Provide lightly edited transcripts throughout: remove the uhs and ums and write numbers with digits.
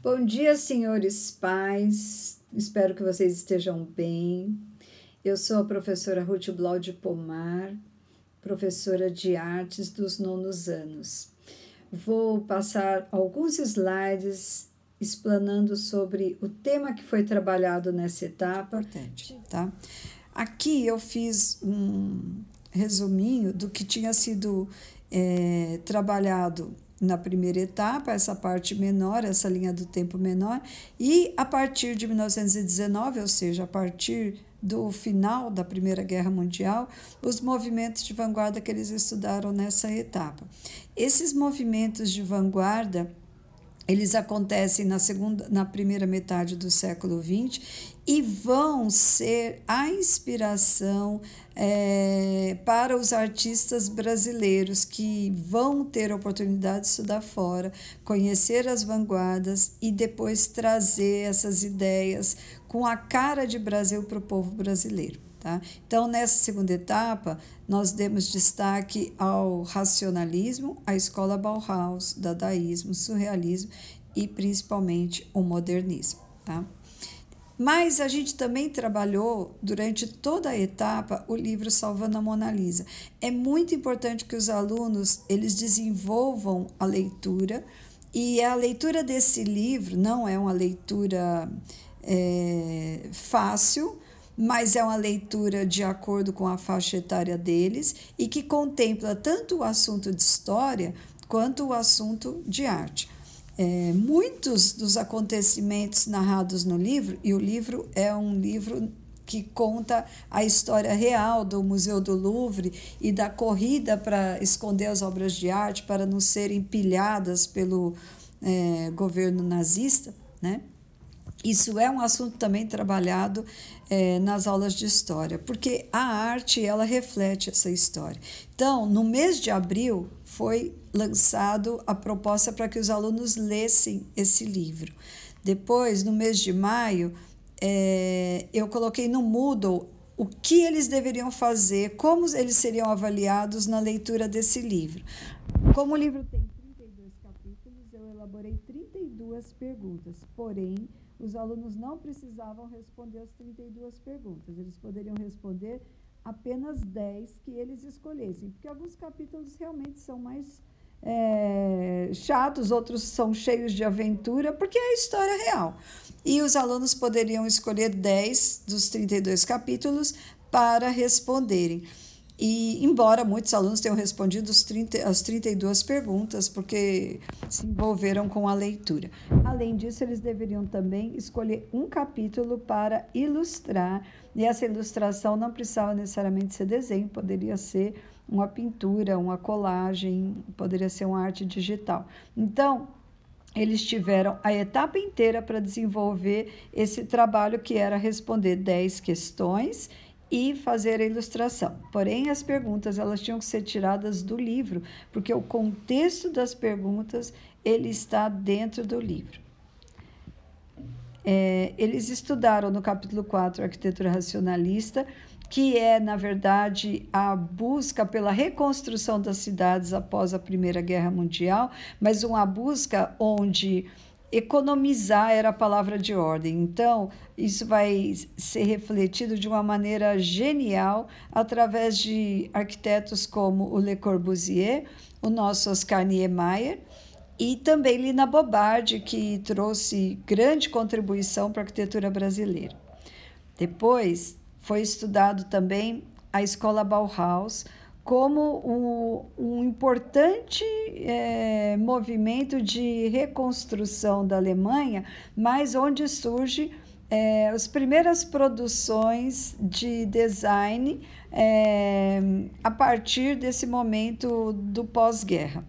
Bom dia, senhores pais. Espero que vocês estejam bem. Eu sou a professora Ruth Blau de Pomar, professora de artes dos nonos anos. Vou passar alguns slides explanando sobre o tema que foi trabalhado nessa etapa. Importante, tá? Aqui eu fiz um resuminho do que tinha sido trabalhado na primeira etapa, essa parte menor, essa linha do tempo menor, e a partir de 1919, ou seja, a partir do final da Primeira Guerra Mundial, os movimentos de vanguarda que eles estudaram nessa etapa. Esses movimentos de vanguarda, eles acontecem na primeira metade do século XX e vão ser a inspiração para os artistas brasileiros que vão ter a oportunidade de estudar fora, conhecer as vanguardas e depois trazer essas ideias com a cara de Brasil para o povo brasileiro. Tá? Então, nessa segunda etapa, nós demos destaque ao racionalismo, à escola Bauhaus, dadaísmo, surrealismo e principalmente o modernismo. Tá? Mas a gente também trabalhou durante toda a etapa o livro Salvando a Mona Lisa. É muito importante que os alunos eles desenvolvam a leitura, e a leitura desse livro não é uma leitura fácil, mas é uma leitura de acordo com a faixa etária deles e que contempla tanto o assunto de história quanto o assunto de arte. Muitos dos acontecimentos narrados no livro, e o livro é um livro que conta a história real do Museu do Louvre e da corrida para esconder as obras de arte para não serem pilhadas pelo governo nazista, né? Isso é um assunto também trabalhado nas aulas de história, porque a arte ela reflete essa história. Então, no mês de abril, foi lançado a proposta para que os alunos lessem esse livro. Depois, no mês de maio, eu coloquei no Moodle o que eles deveriam fazer, como eles seriam avaliados na leitura desse livro. Como o livro tem 32 capítulos, eu elaborei 32 perguntas, porém, os alunos não precisavam responder as 32 perguntas, eles poderiam responder apenas 10 que eles escolhessem, porque alguns capítulos realmente são mais chatos, outros são cheios de aventura, porque é a história real. E os alunos poderiam escolher 10 dos 32 capítulos para responderem. E, embora muitos alunos tenham respondido as 32 perguntas, porque se envolveram com a leitura. Além disso, eles deveriam também escolher um capítulo para ilustrar, e essa ilustração não precisava necessariamente ser desenho, poderia ser uma pintura, uma colagem, poderia ser uma arte digital. Então, eles tiveram a etapa inteira para desenvolver esse trabalho, que era responder 10 questões e fazer a ilustração. Porém, as perguntas elas tinham que ser tiradas do livro, porque o contexto das perguntas ele está dentro do livro. Eles estudaram no capítulo 4 arquitetura racionalista, que é, na verdade, a busca pela reconstrução das cidades após a Primeira Guerra Mundial, mas uma busca onde economizar era a palavra de ordem. Então, isso vai ser refletido de uma maneira genial através de arquitetos como o Le Corbusier, o nosso Oscar Niemeyer, e também Lina Bobardi, que trouxe grande contribuição para a arquitetura brasileira. Depois, foi estudado também a escola Bauhaus como um importante movimento de reconstrução da Alemanha, mas onde surge as primeiras produções de design a partir desse momento do pós-guerra.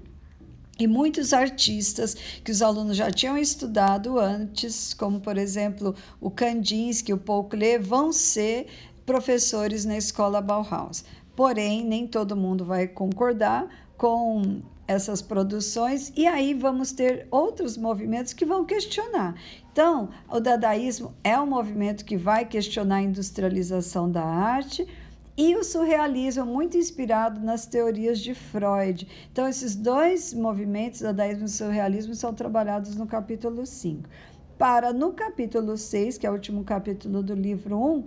E muitos artistas que os alunos já tinham estudado antes, como, por exemplo, o Kandinsky, o Paul Klee, vão ser professores na escola Bauhaus. Porém, nem todo mundo vai concordar com essas produções, e aí vamos ter outros movimentos que vão questionar. Então, o dadaísmo é um movimento que vai questionar a industrialização da arte, e o surrealismo, muito inspirado nas teorias de Freud. Então, esses dois movimentos, dadaísmo e surrealismo, são trabalhados no capítulo 5. Para, no capítulo 6, que é o último capítulo do livro 1,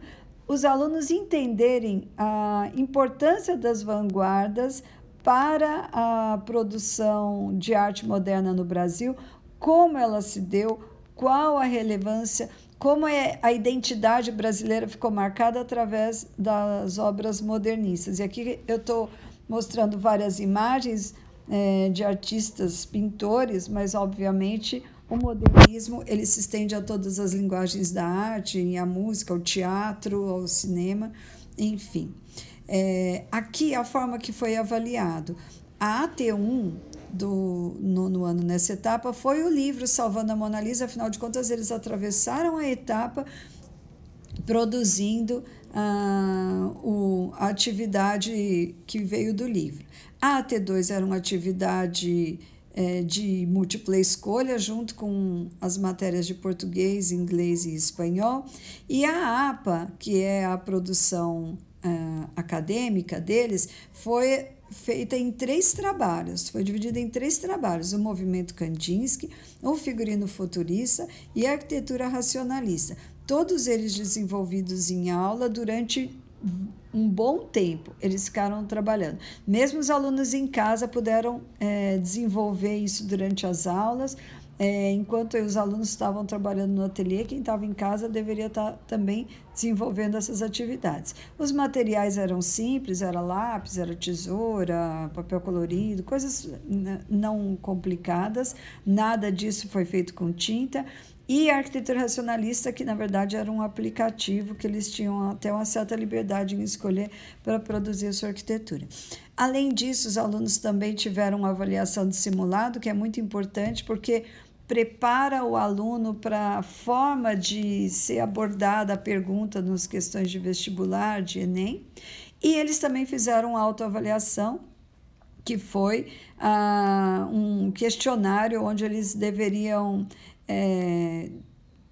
os alunos entenderem a importância das vanguardas para a produção de arte moderna no Brasil, como ela se deu, qual a relevância, como a identidade brasileira ficou marcada através das obras modernistas. E aqui eu estou mostrando várias imagens de artistas, pintores, mas, obviamente, o modernismo ele se estende a todas as linguagens da arte, a música, o teatro, o cinema, enfim. Aqui a forma que foi avaliado. A AT1 do nono ano nessa etapa foi o livro Salvando a Mona Lisa, afinal de contas eles atravessaram a etapa produzindo a atividade que veio do livro. A AT2 era uma atividade de múltipla escolha, junto com as matérias de português, inglês e espanhol, e a APA, que é a produção acadêmica deles, foi feita em 3 trabalhos, foi dividida em 3 trabalhos: o movimento Kandinsky, o figurino futurista e a arquitetura racionalista, todos eles desenvolvidos em aula durante um bom tempo. Eles ficaram trabalhando. Mesmo os alunos em casa puderam desenvolver isso durante as aulas, enquanto os alunos estavam trabalhando no ateliê, quem estava em casa deveria estar também desenvolvendo essas atividades. Os materiais eram simples, era lápis, era tesoura, papel colorido, coisas não complicadas, nada disso foi feito com tinta. E a arquitetura racionalista, que na verdade era um aplicativo que eles tinham até uma certa liberdade em escolher para produzir a sua arquitetura. Além disso, os alunos também tiveram uma avaliação de simulado, que é muito importante, porque prepara o aluno para a forma de ser abordada a pergunta nas questões de vestibular, de Enem. E eles também fizeram autoavaliação, que foi um questionário onde eles deveriam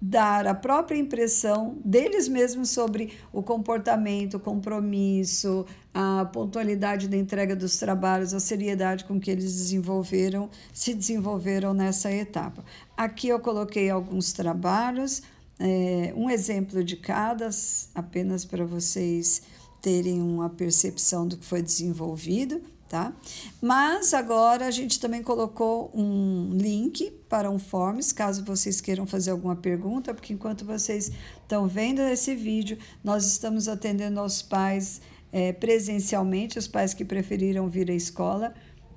dar a própria impressão deles mesmos sobre o comportamento, o compromisso, a pontualidade da entrega dos trabalhos, a seriedade com que eles se desenvolveram nessa etapa. Aqui eu coloquei alguns trabalhos, um exemplo de cada, apenas para vocês terem uma percepção do que foi desenvolvido. Tá? Mas agora a gente também colocou um link para um Forms, caso vocês queiram fazer alguma pergunta, porque enquanto vocês estão vendo esse vídeo, nós estamos atendendo aos pais presencialmente, os pais que preferiram vir à escola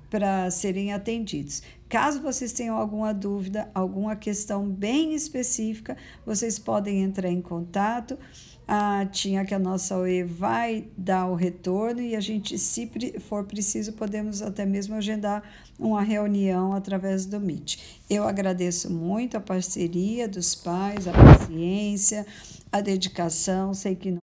para serem atendidos. Caso vocês tenham alguma dúvida, alguma questão bem específica, vocês podem entrar em contato. A Tinha, que a nossa OE, vai dar o retorno, e a gente, se for preciso, podemos até mesmo agendar uma reunião através do Meet. Eu agradeço muito a parceria dos pais, a paciência, a dedicação. Sei que não